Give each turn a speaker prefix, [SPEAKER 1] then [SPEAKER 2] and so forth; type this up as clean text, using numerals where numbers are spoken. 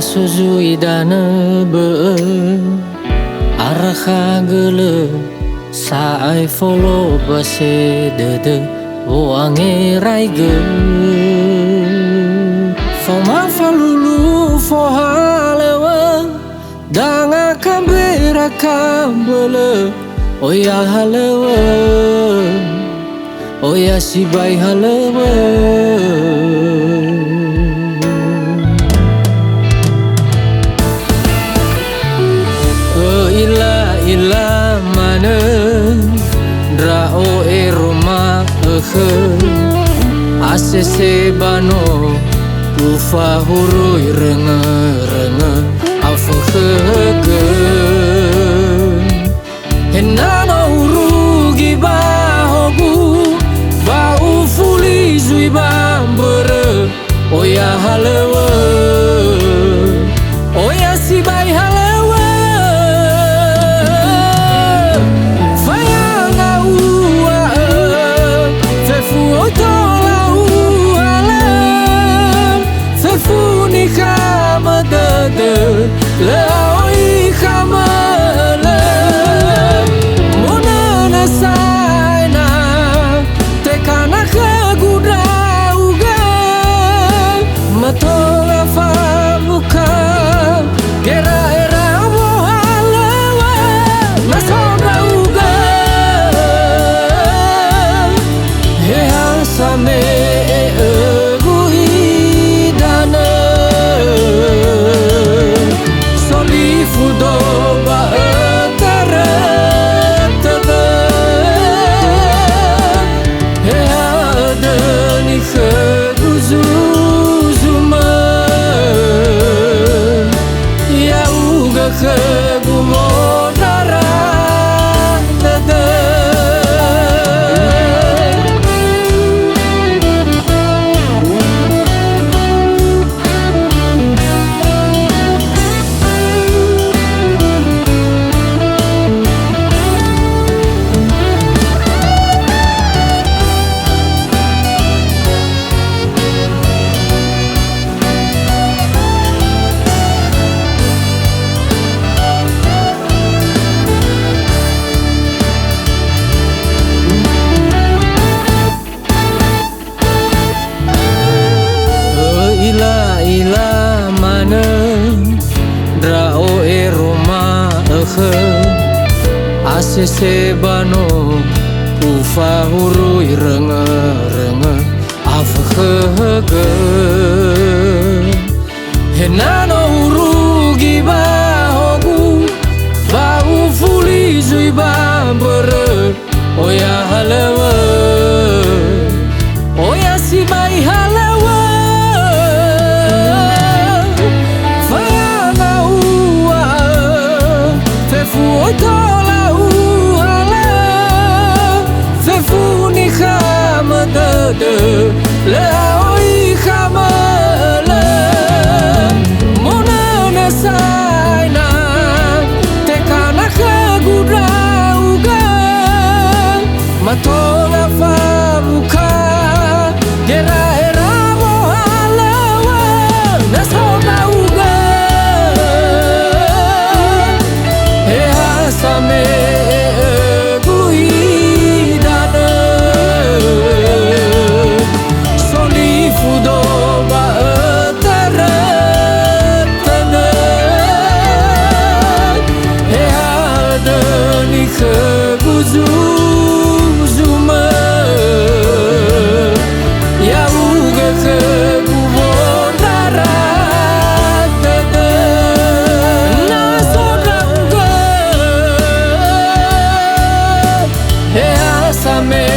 [SPEAKER 1] suzui dana be araka gele saai follow base de wange rai ge foma falulu fo halewa danga kambera kambele oya halewa oya sibai halewa ila mana rao eroma asese bano ufa hurui renga afu khege henana urugi bahogu ba ufuli zui bambere oya halewa oya sibai halewa Laoi kamala monana saina tekana kaguda uga matola famuka gera era mohalawa nasoda uga he asame ila mana rao eroma asese bano ufa hurui renga afu khege henano urugi bahogu ba ufuli zui bambere oya halewa oya sibai halewa tola uhala fefuni khamada laoi khamala monana saina tekana kaguda uga matola famuka gera era mohalawa nasoda uga same guidana soli fudo ba taratana he ada ni khuzuma ya uga khubonara Same